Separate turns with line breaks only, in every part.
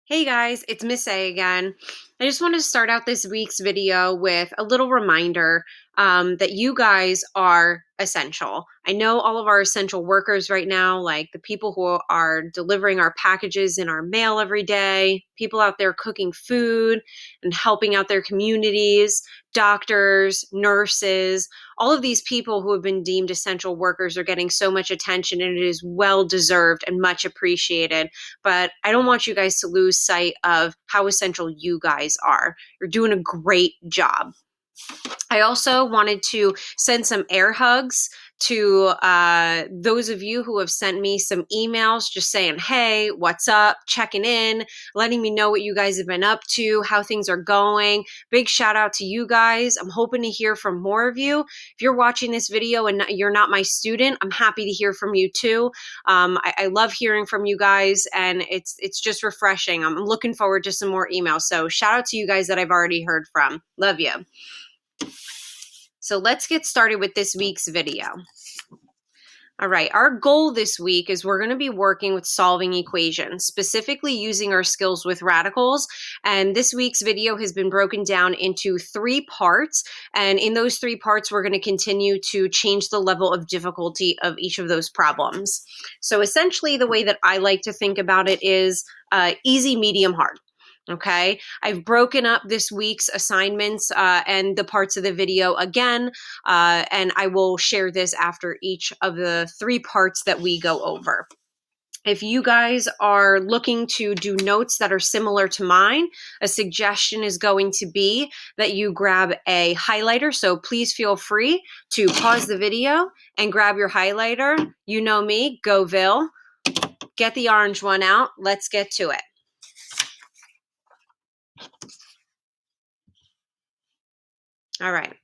Hey guys, it's Miss A again. I just want to start out this week's video with a little reminder that you guys are essential. I know all of our essential workers right now, like the people who are delivering our packages in our mail every day, people out there cooking food and helping out their communities, doctors, nurses, all of these people who have been deemed essential workers are getting so much attention, and it is well deserved and much appreciated. But I don't want you guys to lose sight of how essential you guys are. You're doing a great job. I also wanted to send some air hugs to those of you who have sent me some emails just saying, hey, what's up, checking in, letting me know what you guys have been up to, how things are going. Big shout out to you guys. I'm hoping to hear from more of you. If you're watching this video and you're not my student, I'm happy to hear from you too. I love hearing from you guys, and it's just refreshing. I'm looking forward to some more emails. So shout out to you guys that I've already heard from. Love you. So let's get started with this week's video. All right, our goal this week is we're going to be working with solving equations, specifically using our skills with radicals. And this week's video has been broken down into 3 parts. And in those 3 parts, we're going to continue to change the level of difficulty of each of those problems. So essentially, the way that I like to think about it is easy, medium, hard. Okay, I've broken up this week's assignments and the parts of the video again, and I will share this after each of the 3 parts that we go over. If you guys are looking to do notes that are similar to mine, a suggestion is going to be that you grab a highlighter. So please feel free to pause the video and grab your highlighter. You know me, go Vil. Get the orange one out. Let's get to it. All right.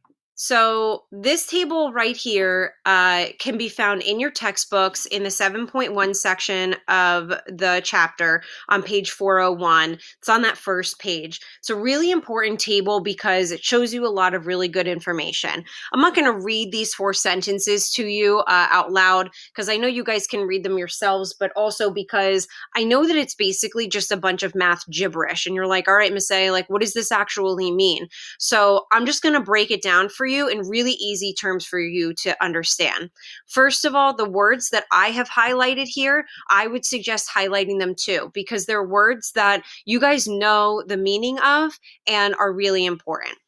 So this table right here can be found in your textbooks in the 7.1 section of the chapter on page 401. It's on that first page. It's a really important table because it shows you a lot of really good information. I'm not going to read these 4 sentences to you out loud because I know you guys can read them yourselves, but also because I know that it's basically just a bunch of math gibberish. And you're like, all right, Miss A, like, what does this actually mean? So I'm just going to break it down for you in really easy terms for you to understand. First of all, the words that I have highlighted here, I would suggest highlighting them too, because they're words that you guys know the meaning of and are really important.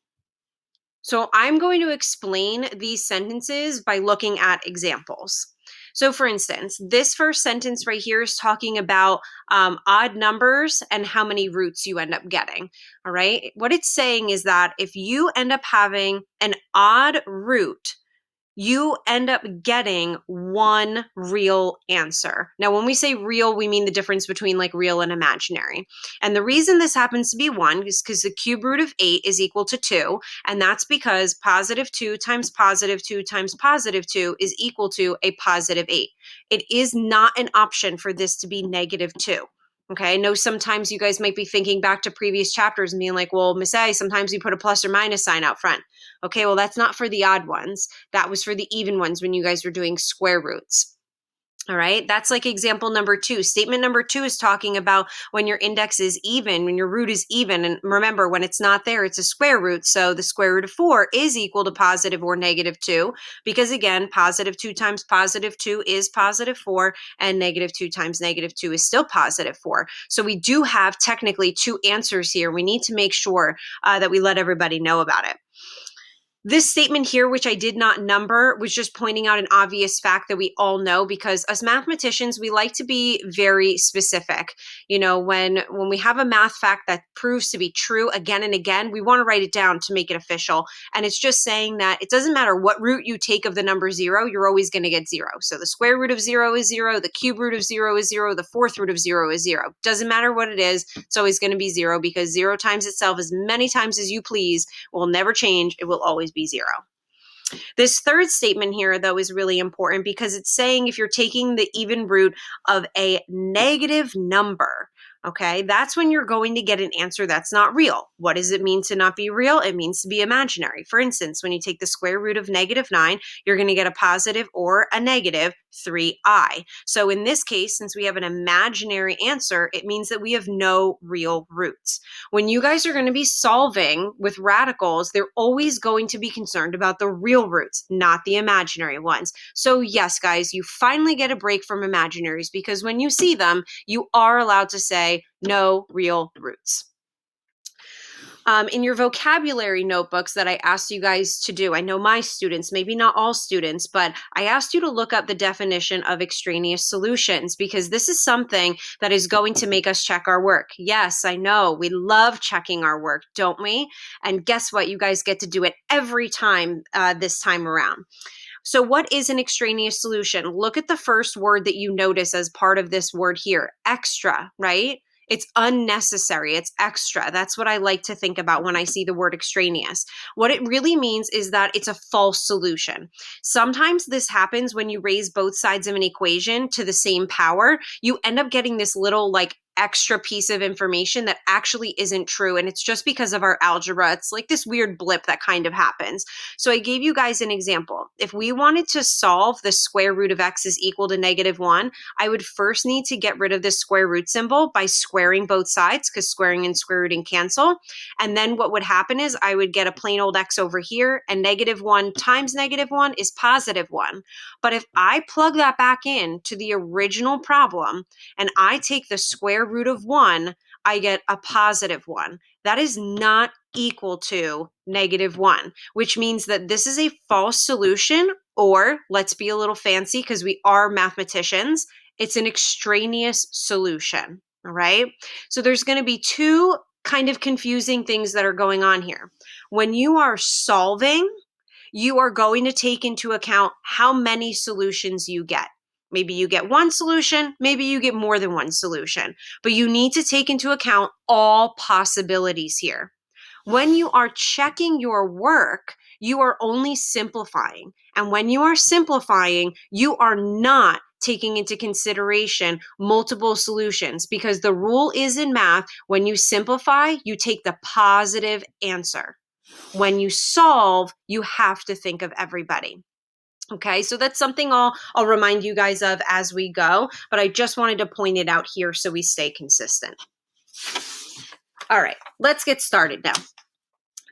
So I'm going to explain these sentences by looking at examples. So for instance, this first sentence right here is talking about odd numbers and how many roots you end up getting. All right. What it's saying is that if you end up having an odd root, you end up getting one real answer. Now, when we say real, we mean the difference between like real and imaginary. And the reason this happens to be 1 is because the cube root of 8 is equal to 2. And that's because positive 2 times positive 2 times positive 2 is equal to a positive 8. It is not an option for this to be negative 2. Okay, I know sometimes you guys might be thinking back to previous chapters and being like, well, Miss A, sometimes we put a plus or minus sign out front. Okay, well, that's not for the odd ones. That was for the even ones when you guys were doing square roots. All right, that's like example number 2. Statement number 2 is talking about when your index is even, when your root is even. And remember, when it's not there, it's a square root. So the square root of 4 is equal to positive or negative 2, because again, positive 2 times positive 2 is positive 4, and negative 2 times negative 2 is still positive 4. So we do have technically 2 answers here. We need to make sure that we let everybody know about it. This statement here, which I did not number, was just pointing out an obvious fact that we all know, because as mathematicians, we like to be very specific. You know, when we have a math fact that proves to be true again and again, we want to write it down to make it official. And it's just saying that it doesn't matter what root you take of the number 0, you're always going to get 0. So the square root of 0 is 0, the cube root of 0 is 0, the fourth root of 0 is 0. Doesn't matter what it is, it's always going to be 0, because 0 times itself as many times as you please will never change. It will always be 0. This third statement here, though, is really important because it's saying if you're taking the even root of a negative number, Okay, that's when you're going to get an answer that's not real. What does it mean to not be real? It means to be imaginary. For instance, when you take the square root of -9, you're going to get a positive or a negative 3i. So in this case, since we have an imaginary answer, it means that we have no real roots. When you guys are going to be solving with radicals, they're always going to be concerned about the real roots, not the imaginary ones. So yes, guys, you finally get a break from imaginaries because when you see them, you are allowed to say no real roots. In your vocabulary notebooks that I asked you guys to do, I know my students, maybe not all students, but I asked you to look up the definition of extraneous solutions because this is something that is going to make us check our work. Yes, I know we love checking our work, don't we? And guess what? You guys get to do it every time this time around. So what is an extraneous solution? Look at the first word that you notice as part of this word here, extra, right? It's unnecessary. It's extra. That's what I like to think about when I see the word extraneous. What it really means is that it's a false solution. Sometimes this happens when you raise both sides of an equation to the same power. You end up getting this little like extra piece of information that actually isn't true. And it's just because of our algebra. It's like this weird blip that kind of happens. So I gave you guys an example. If we wanted to solve the square root of x is equal to -1, I would first need to get rid of this square root symbol by squaring both sides because squaring and square rooting cancel. And then what would happen is I would get a plain old x over here, and -1 times -1 is +1. But if I plug that back in to the original problem and I take the square root of 1, I get a +1. That is not equal to -1, which means that this is a false solution, or let's be a little fancy because we are mathematicians, it's an extraneous solution. All right. So there's going to be two kind of confusing things that are going on here. When you are solving, you are going to take into account how many solutions you get. Maybe you get one solution, maybe you get more than one solution, but you need to take into account all possibilities here. When you are checking your work, you are only simplifying. And when you are simplifying, you are not taking into consideration multiple solutions because the rule is in math, when you simplify, you take the positive answer. When you solve, you have to think of everybody. Okay, so that's something I'll remind you guys of as we go, but I just wanted to point it out here so we stay consistent. All right, let's get started now.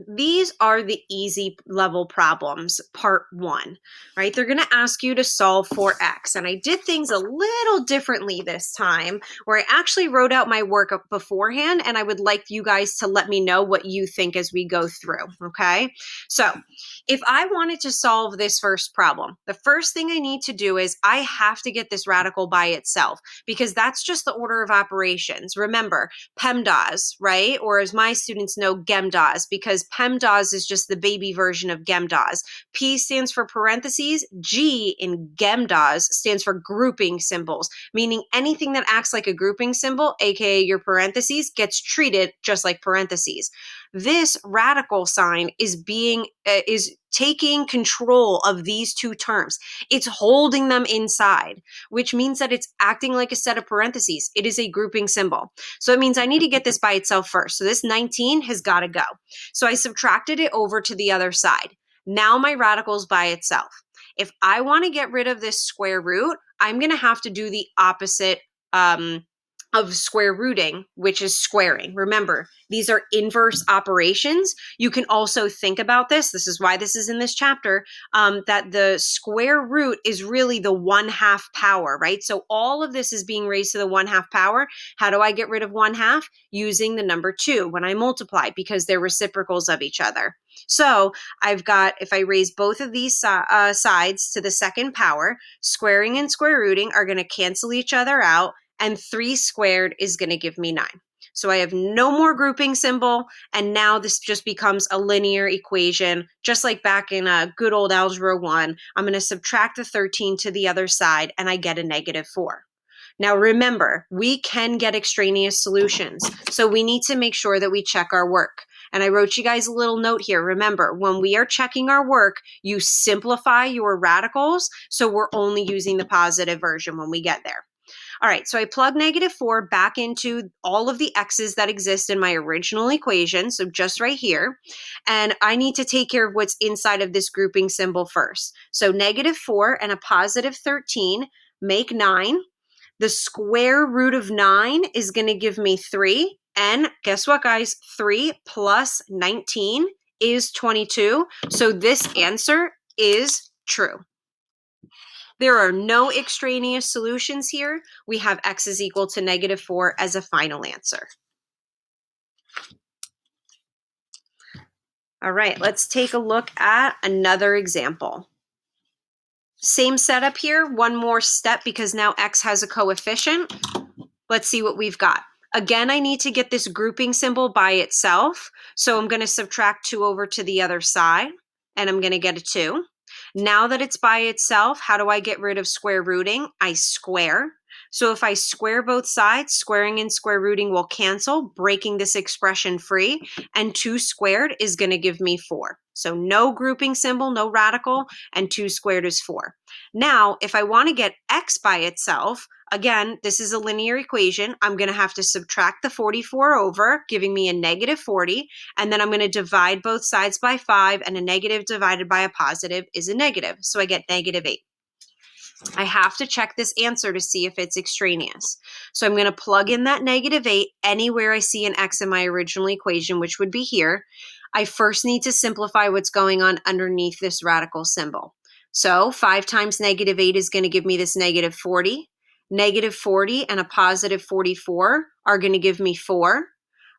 These are the easy level problems, part 1, right? They're going to ask you to solve for x. And I did things a little differently this time where I actually wrote out my work beforehand, and I would like you guys to let me know what you think as we go through, okay? So if I wanted to solve this first problem, the first thing I need to do is I have to get this radical by itself because that's just the order of operations. Remember, PEMDAS, right? Or as my students know, GEMDAS, because PEMDAS is just the baby version of GEMDAS. P stands for parentheses. G in GEMDAS stands for grouping symbols, meaning anything that acts like a grouping symbol, aka your parentheses, gets treated just like parentheses. This radical sign is taking control of these two terms. It's holding them inside, which means that it's acting like a set of parentheses. It is a grouping symbol. So it means I need to get this by itself first. So this 19 has got to go. So I subtracted it over to the other side. Now my radical's by itself. If I want to get rid of this square root, I'm going to have to do the opposite of square rooting, which is squaring. Remember, these are inverse operations. You can also think about this. This is why this is in this chapter, that the square root is really the 1/2 power, right? So all of this is being raised to the 1/2 power. How do I get rid of 1/2? Using the number 2 when I multiply because they're reciprocals of each other. So I've got, if I raise both of these sides to the second power, squaring and square rooting are going to cancel each other out, and 3 squared is going to give me 9. So I have no more grouping symbol, and now this just becomes a linear equation, just like back in good old Algebra 1. I'm going to subtract the 13 to the other side, and I get a -4. Now remember, we can get extraneous solutions, so we need to make sure that we check our work. And I wrote you guys a little note here. Remember, when we are checking our work, you simplify your radicals, so we're only using the positive version when we get there. All right, so I plug -4 back into all of the x's that exist in my original equation, so just right here, and I need to take care of what's inside of this grouping symbol first. So -4 and a +13 make 9. The square root of 9 is going to give me 3. And guess what, guys? 3 plus 19 is 22. So this answer is true. There are no extraneous solutions here. We have x is equal to -4 as a final answer. All right, let's take a look at another example. Same setup here, one more step because now x has a coefficient. Let's see what we've got. Again, I need to get this grouping symbol by itself. So I'm going to subtract 2 over to the other side, and I'm going to get a 2. Now that it's by itself, how do I get rid of square rooting? I square. So if I square both sides, squaring and square rooting will cancel, breaking this expression free, and 2 squared is going to give me 4. So no grouping symbol, no radical, and 2 squared is 4. Now, if I want to get x by itself, again, this is a linear equation. I'm going to have to subtract the 44 over, giving me a -40, and then I'm going to divide both sides by 5, and a negative divided by a positive is a negative. So I get -8. I have to check this answer to see if it's extraneous. So I'm going to plug in that -8 anywhere I see an x in my original equation, which would be here. I first need to simplify what's going on underneath this radical symbol. So 5 times -8 is going to give me this -40. -40 and a +44 are going to give me 4.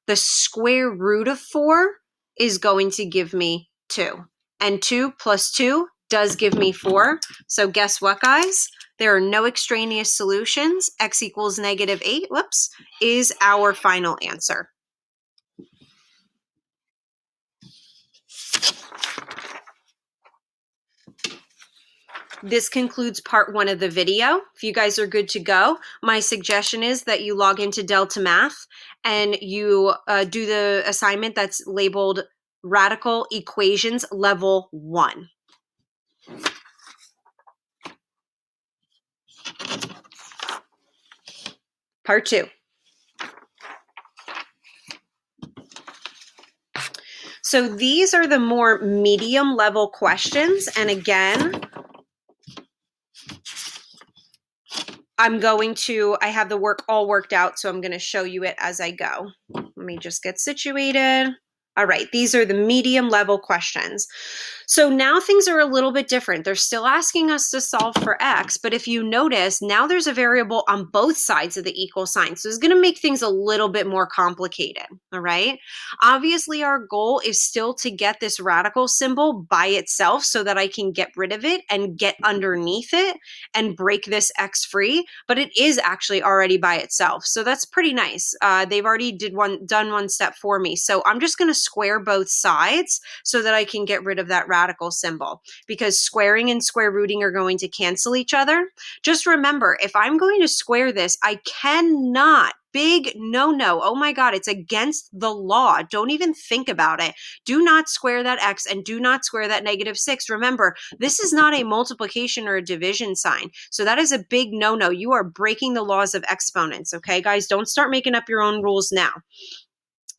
The square root of 4 is going to give me 2. And 2 plus 2 does give me 4. So guess what, guys? There are no extraneous solutions. X equals -8, is our final answer. This concludes part 1 of the video. If you guys are good to go, my suggestion is that you log into Delta Math and you do the assignment that's labeled Radical Equations Level 1. Part 2. So these are the more medium level questions. And again, I have the work all worked out, so I'm going to show you it as I go. Let me just get situated. All right, these are the medium level questions. So now things are a little bit different. They're still asking us to solve for x, but if you notice, now there's a variable on both sides of the equal sign. So it's going to make things a little bit more complicated, all right? Obviously, our goal is still to get this radical symbol by itself so that I can get rid of it and get underneath it and break this x free, but it is actually already by itself. So that's pretty nice. They've already done one step for me. So I'm just going to square both sides so that I can get rid of that radical symbol, because squaring and square rooting are going to cancel each other. Just remember, if I'm going to square this, I cannot, big no-no, oh my God, it's against the law. Don't even think about it. Do not square that x and do not square that -6. Remember, this is not a multiplication or a division sign. So that is a big no-no. You are breaking the laws of exponents, okay, guys? Don't start making up your own rules now.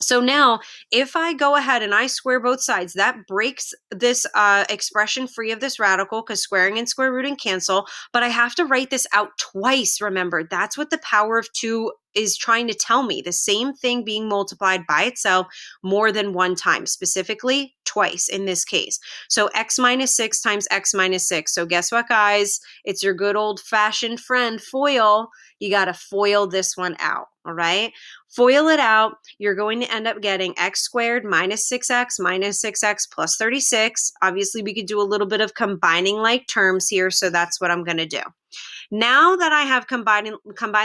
So now, if I go ahead and I square both sides, that breaks this expression free of this radical, because squaring and square rooting cancel, but I have to write this out twice, remember. That's what the power of 2 is trying to tell me. The same thing being multiplied by itself more than one time, specifically twice in this case. So x minus 6 times x minus 6. So guess what, guys? It's your good old-fashioned friend, FOIL. You got to FOIL this one out, all right? FOIL it out. You're going to end up getting x squared minus 6x plus 36. Obviously, we could do a little bit of combining like terms here, so that's what I'm going to do. Now that I have combined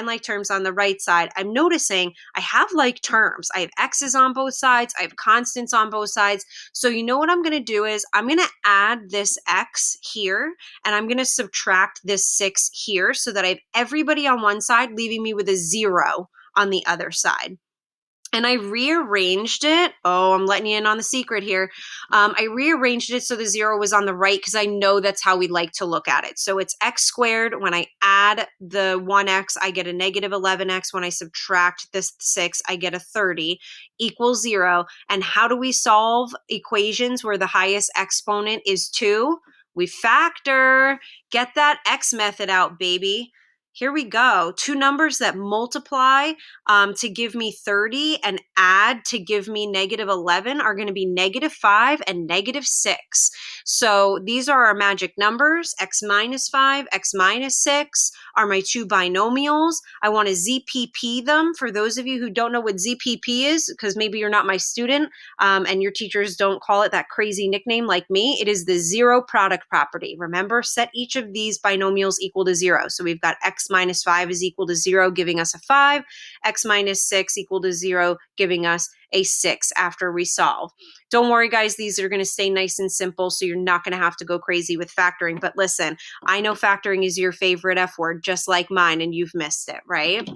like terms on the right side, I'm noticing I have like terms. I have x's on both sides. I have constants on both sides. So you know what I'm going to do is I'm going to add this x here, and I'm going to subtract this 6 here so that I have everybody on one side, leaving me with a 0 on the other side. And I rearranged it. Oh, I'm letting you in on the secret here. I rearranged it so the 0 was on the right because I know that's how we like to look at it. So it's x squared. When I add the 1x, I get a negative 11x. When I subtract this 6, I get a 30 equals 0. And how do we solve equations where the highest exponent is 2? We factor. Get that x method out, baby. Here we go. Two numbers that multiply to give me 30 and add to give me negative 11 are going to be negative 5 and negative 6. So these are our magic numbers. X minus 5, x minus 6 are my two binomials. I want to ZPP them. For those of you who don't know what ZPP is, because maybe you're not my student and your teachers don't call it that crazy nickname like me, it is the zero product property. Remember, set each of these binomials equal to 0. So we've got x minus 5 is equal to 0, giving us a 5. X minus 6 equal to 0, giving us a 6 after we solve. Don't worry, guys. These are going to stay nice and simple, so you're not going to have to go crazy with factoring. But listen, I know factoring is your favorite F word, just like mine, and you've missed it, right?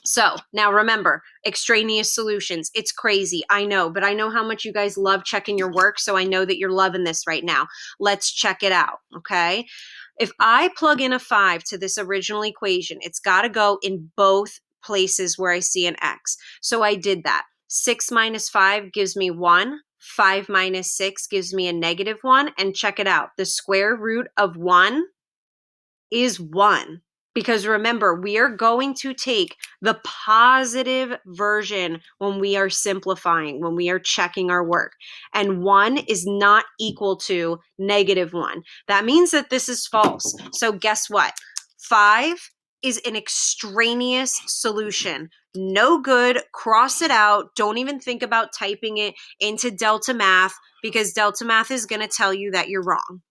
So now remember, extraneous solutions. It's crazy, I know, but I know how much you guys love checking your work, so I know that you're loving this right now. Let's check it out, okay? If I plug in a 5 to this original equation, it's got to go in both places where I see an x. So I did that. 6 minus 5 gives me 1. 5 minus 6 gives me a negative 1. And check it out. The square root of 1 is 1. Because remember, we are going to take the positive version when we are simplifying, when we are checking our work. And 1 is not equal to negative 1. That means that this is false. So guess what? 5 is an extraneous solution. No good. Cross it out. Don't even think about typing it into Delta Math because Delta Math is going to tell you that you're wrong.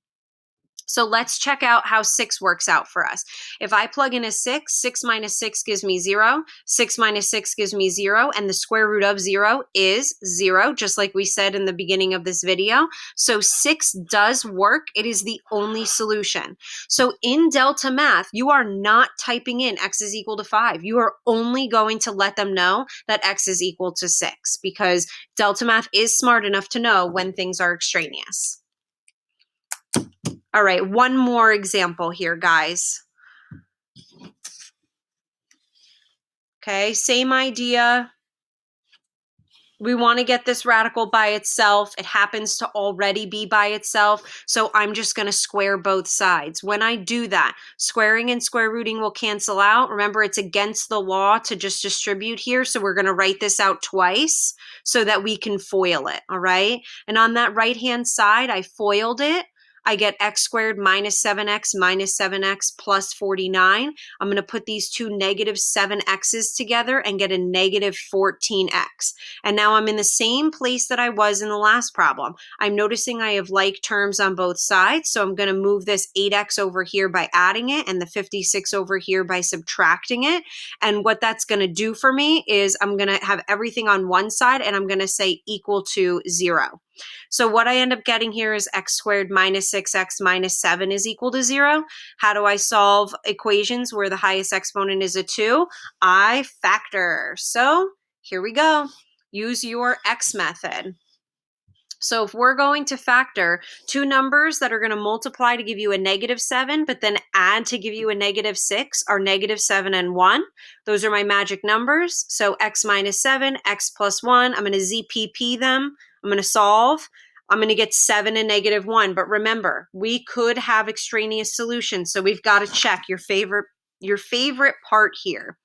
So let's check out how 6 works out for us. If I plug in a 6, 6 minus 6 gives me 0. 6 minus 6 gives me 0. And the square root of 0 is 0, just like we said in the beginning of this video. So 6 does work. It is the only solution. So in Delta Math, you are not typing in x is equal to 5. You are only going to let them know that x is equal to 6 because Delta Math is smart enough to know when things are extraneous. All right, one more example here, guys. Okay, same idea. We want to get this radical by itself. It happens to already be by itself, so I'm just going to square both sides. When I do that, squaring and square rooting will cancel out. Remember, it's against the law to just distribute here, so we're going to write this out twice so that we can FOIL it, all right? And on that right-hand side, I FOILed it. I get x squared minus 7x plus 49. I'm going to put these two negative 7x's together and get a negative 14x. And now I'm in the same place that I was in the last problem. I'm noticing I have like terms on both sides, so I'm going to move this 8x over here by adding it and the 56 over here by subtracting it. And what that's going to do for me is I'm going to have everything on one side and I'm going to say equal to 0. So what I end up getting here is x squared minus 6x minus 7 is equal to 0. How do I solve equations where the highest exponent is a 2? I factor. So here we go. Use your x method. So if we're going to factor two numbers that are going to multiply to give you a negative 7, but then add to give you a negative 6 are negative 7 and 1. Those are my magic numbers. So x minus 7, x plus 1. I'm going to ZPP them. I'm going to solve. I'm going to get 7 and negative 1. But remember, we could have extraneous solutions. So we've got to check your favorite part here.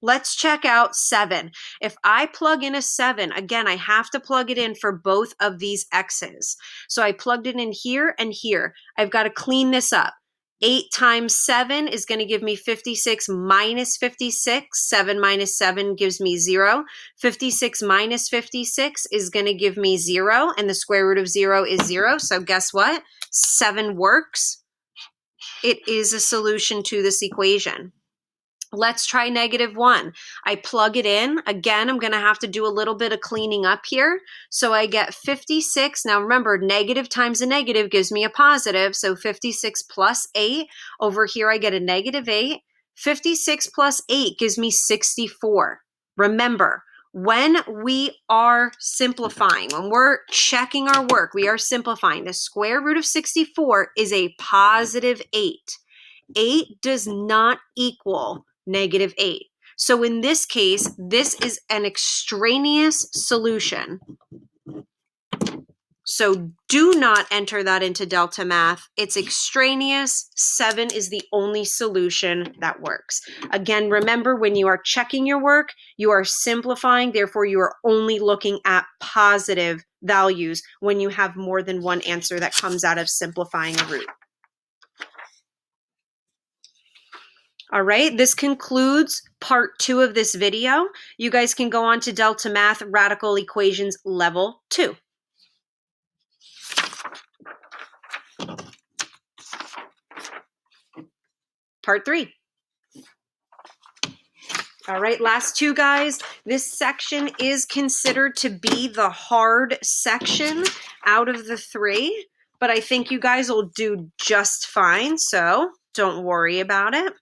Let's check out 7. If I plug in a 7, again, I have to plug it in for both of these x's. So I plugged it in here and here. I've got to clean this up. 8 times 7 is going to give me 56 minus 56. 7 minus 7 gives me 0. 56 minus 56 is going to give me 0. And the square root of 0 is 0. So guess what? 7 works. It is a solution to this equation. Let's try negative 1. I plug it in. Again, I'm going to have to do a little bit of cleaning up here. So I get 56. Now remember, negative times a negative gives me a positive. So 56 plus 8. Over here, I get a negative 8. 56 plus 8 gives me 64. Remember, when we are simplifying, when we're checking our work, we are simplifying. The square root of 64 is a positive 8. 8 does not equal negative 8. So in this case, this is an extraneous solution. So do not enter that into Delta Math. It's extraneous. 7 is the only solution that works. Again, remember when you are checking your work, you are simplifying. Therefore, you are only looking at positive values when you have more than one answer that comes out of simplifying a root. All right, this concludes part 2 of this video. You guys can go on to Delta Math Radical Equations Level 2. Part 3. All right, last 2 guys. This section is considered to be the hard section out of the 3, but I think you guys will do just fine, so don't worry about it.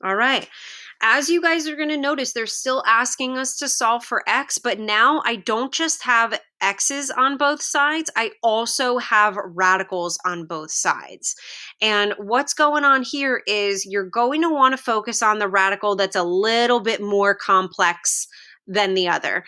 All right. As you guys are going to notice, they're still asking us to solve for x, but now I don't just have x's on both sides, I also have radicals on both sides. And what's going on here is you're going to want to focus on the radical that's a little bit more complex than the other.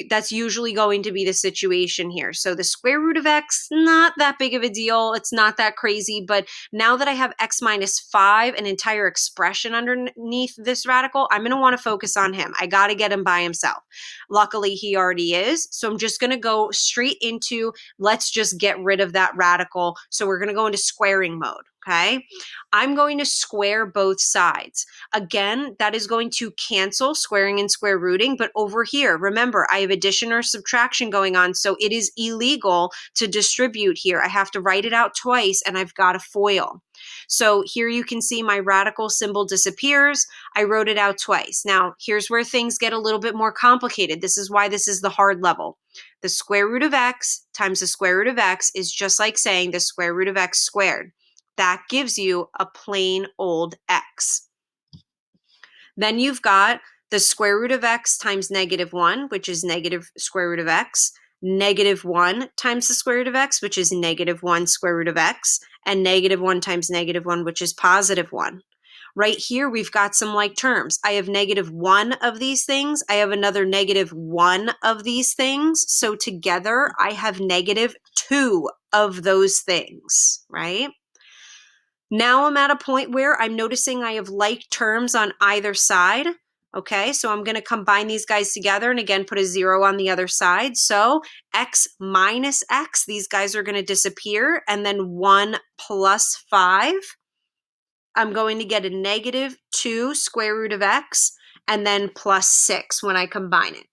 That's usually going to be the situation here. So the square root of x, not that big of a deal. It's not that crazy, but now that I have x minus 5, an entire expression underneath this radical, I'm going to want to focus on him. I got to get him by himself. Luckily, he already is. So I'm just going to go straight into, let's just get rid of that radical. So we're going to go into squaring mode. Okay, I'm going to square both sides. Again, that is going to cancel squaring and square rooting, but over here, remember, I have addition or subtraction going on, so it is illegal to distribute here. I have to write it out twice, and I've got a FOIL. So here you can see my radical symbol disappears. I wrote it out twice. Now, here's where things get a little bit more complicated. This is why this is the hard level. The square root of x times the square root of x is just like saying the square root of x squared. That gives you a plain old x. Then you've got the square root of x times negative 1, which is negative square root of x, negative 1 times the square root of x, which is negative 1 square root of x, and negative 1 times negative 1, which is positive 1. Right here, we've got some like terms. I have negative 1 of these things. I have another negative 1 of these things. So together, I have negative 2 of those things, right? Now I'm at a point where I'm noticing I have like terms on either side. Okay, so I'm going to combine these guys together and again put a 0 on the other side. So x minus x, these guys are going to disappear. And then 1 plus 5, I'm going to get a negative 2 square root of x and then plus 6 when I combine it.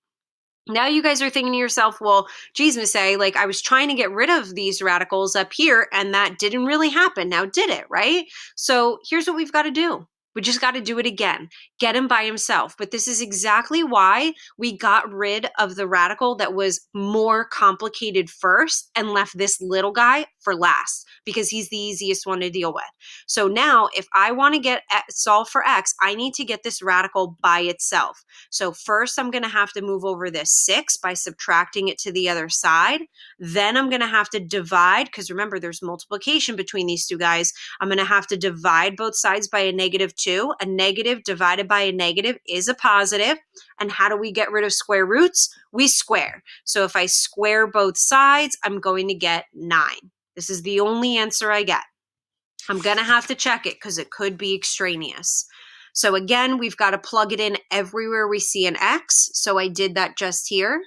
Now you guys are thinking to yourself, well, geez, Miss A, like I was trying to get rid of these radicals up here and that didn't really happen. Now did it, right? So here's what we've got to do. We just got to do it again. Get him by himself. But this is exactly why we got rid of the radical that was more complicated first and left this little guy for last because he's the easiest one to deal with. So now if I want to solve for x, I need to get this radical by itself. So first I'm going to have to move over this 6 by subtracting it to the other side. Then I'm going to have to divide, because remember there's multiplication between these two guys. I'm going to have to divide both sides by a negative 2. A negative divided by a negative is a positive. And how do we get rid of square roots? We square. So if I square both sides, I'm going to get 9. This is the only answer I get. I'm going to have to check it because it could be extraneous. So again, we've got to plug it in everywhere we see an x. So I did that just here.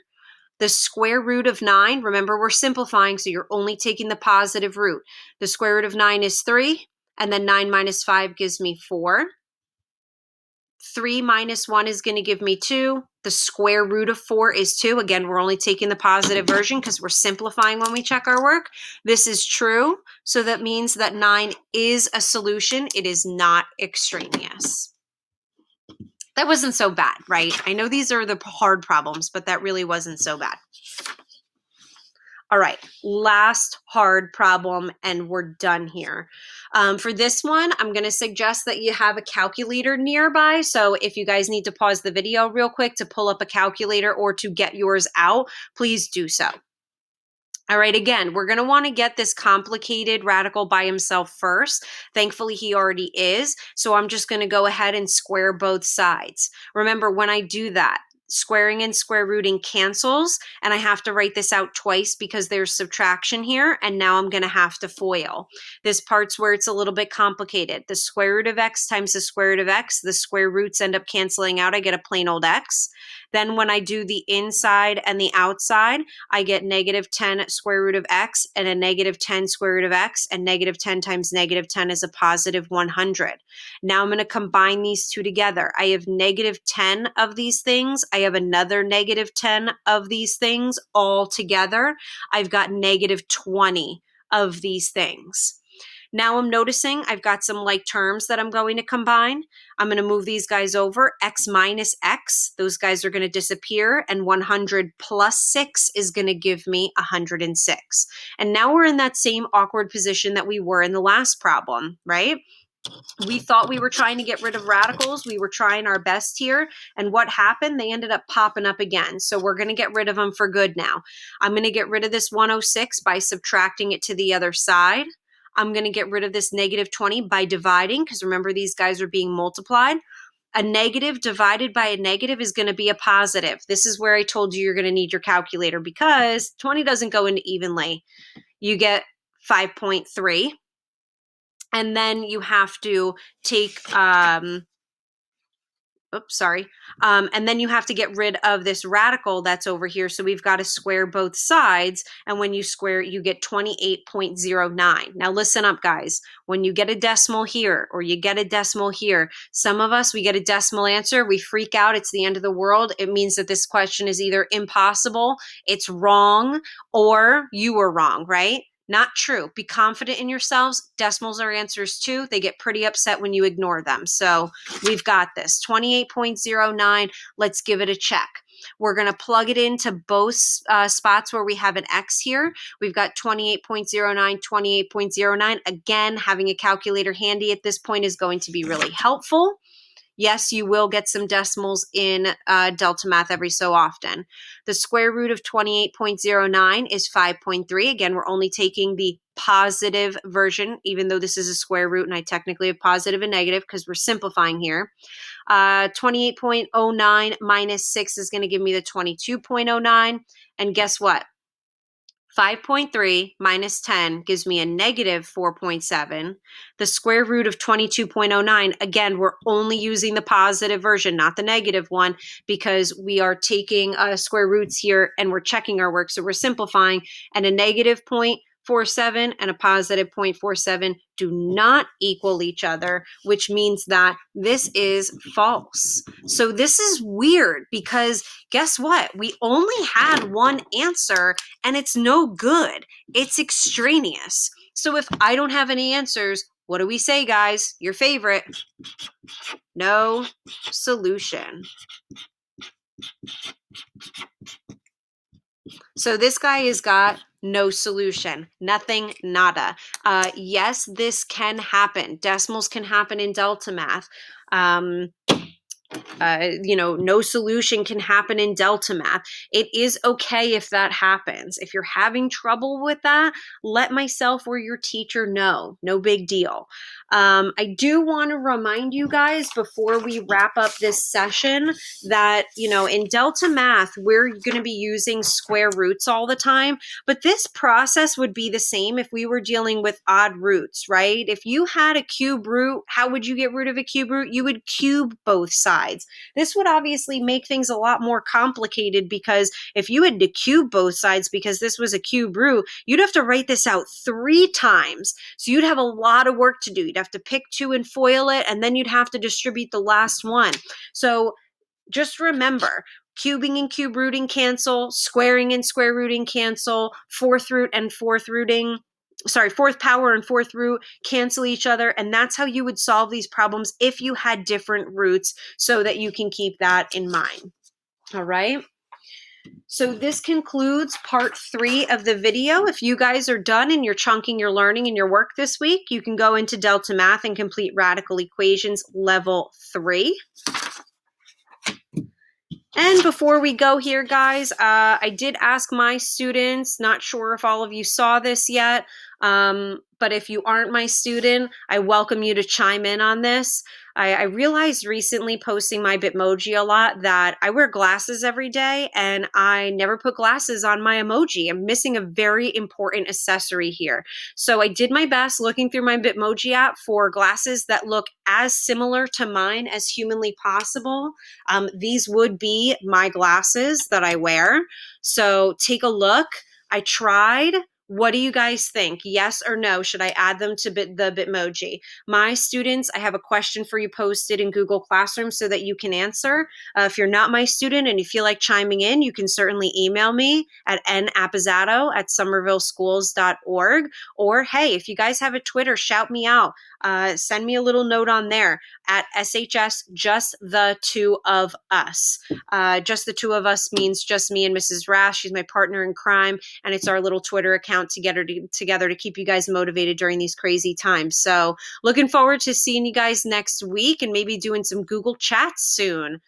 The square root of 9, remember we're simplifying, so you're only taking the positive root. The square root of 9 is 3, and then 9 minus 5 gives me 4. 3 minus 1 is going to give me 2. The square root of 4 is 2. Again, we're only taking the positive version because we're simplifying when we check our work. This is true, so that means that 9 is a solution. It is not extraneous. That wasn't so bad, right? I know these are the hard problems, but that really wasn't so bad. All right, last hard problem, and we're done here. For this one, I'm going to suggest that you have a calculator nearby. So if you guys need to pause the video real quick to pull up a calculator or to get yours out, please do so. All right, again, we're going to want to get this complicated radical by himself first. Thankfully, he already is. So I'm just going to go ahead and square both sides. Remember, when I do that, squaring and square rooting cancels, and I have to write this out twice because there's subtraction here, and now I'm going to have to FOIL. This part's where it's a little bit complicated. The square root of x times the square root of x, the square roots end up canceling out. I get a plain old x. Then when I do the inside and the outside, I get negative 10 square root of x and a negative 10 square root of x, and negative 10 times negative 10 is a positive 100. Now I'm going to combine these two together. I have negative 10 of these things. I have another negative 10 of these things all together. I've got negative 20 of these things. Now I'm noticing I've got some like terms that I'm going to combine. I'm going to move these guys over. X minus x, those guys are going to disappear, and 100 plus 6 is going to give me 106. And now we're in that same awkward position that we were in the last problem, right? We thought we were trying to get rid of radicals. We were trying our best here. And what happened? They ended up popping up again. So we're going to get rid of them for good now. I'm going to get rid of this 106 by subtracting it to the other side. I'm going to get rid of this negative 20 by dividing, because remember, these guys are being multiplied. A negative divided by a negative is going to be a positive. This is where I told you you're going to need your calculator, because 20 doesn't go into evenly. You get 5.3. And then you have to take, and then you have to get rid of this radical that's over here. So we've got to square both sides. And when you square it, you get 28.09. Now listen up, guys. When you get a decimal here or you get a decimal here, some of us, we get a decimal answer, we freak out, it's the end of the world. It means that this question is either impossible, it's wrong, or you were wrong, right? Not true. Be confident in yourselves. Decimals are answers too. They get pretty upset when you ignore them. So we've got this 28.09. Let's give it a check. We're going to plug it into both spots where we have an X here. We've got 28.09, 28.09. Again, having a calculator handy at this point is going to be really helpful. Yes, you will get some decimals in Delta Math every so often. The square root of 28.09 is 5.3. Again, we're only taking the positive version, even though this is a square root and I technically have positive and negative because we're simplifying here. 28.09 minus 6 is going to give me the 22.09. And guess what? 5.3 minus 10 gives me a negative 4.7. The square root of 22.09, again, we're only using the positive version, not the negative one, because we are taking square roots here and we're checking our work. So we're simplifying, and a negative 0.47 and a positive 0.47 do not equal each other, which means that this is false. So this is weird because guess what? We only had one answer and it's no good. It's extraneous. So if I don't have any answers, what do we say, guys? Your favorite. No solution. So this guy has got no solution, nothing, nada. Yes, this can happen. Decimals can happen in Delta Math. No solution can happen in Delta Math. It is okay if that happens. If you're having trouble with that, let myself or your teacher know. No big deal. I do want to remind you guys before we wrap up this session that, in Delta Math, we're going to be using square roots all the time, but this process would be the same if we were dealing with odd roots, right? If you had a cube root, how would you get rid of a cube root? You would cube both sides. This would obviously make things a lot more complicated because if you had to cube both sides because this was a cube root, you'd have to write this out 3 times. So you'd have a lot of work to do. You'd have to pick 2 and FOIL it, and then you'd have to distribute the last one. So just remember, cubing and cube rooting cancel, squaring and square rooting cancel, fourth power and fourth root cancel each other. And that's how you would solve these problems if you had different roots, so that you can keep that in mind. All right. So this concludes part 3 of the video. If you guys are done and you're chunking your learning and your work this week, you can go into Delta Math and complete radical equations level 3. And before we go here, guys, I did ask my students, not sure if all of you saw this yet, but if you aren't my student, I welcome you to chime in on this. I realized recently posting my Bitmoji a lot that I wear glasses every day and I never put glasses on my emoji. I'm missing a very important accessory here. So I did my best looking through my Bitmoji app for glasses that look as similar to mine as humanly possible. These would be my glasses that I wear. So take a look. I tried. What do you guys think? Yes or no? Should I add them to the Bitmoji? My students, I have a question for you posted in Google Classroom so that you can answer. If you're not my student and you feel like chiming in, you can certainly email me at napizzato@somervilleschools.org. Or hey, if you guys have a Twitter, shout me out. Send me a little note on there at SHS Just the Two of Us. Just the Two of Us means just me and Mrs. Rash. She's my partner in crime, and it's our little Twitter account together to keep you guys motivated during these crazy times. So looking forward to seeing you guys next week and maybe doing some Google chats soon.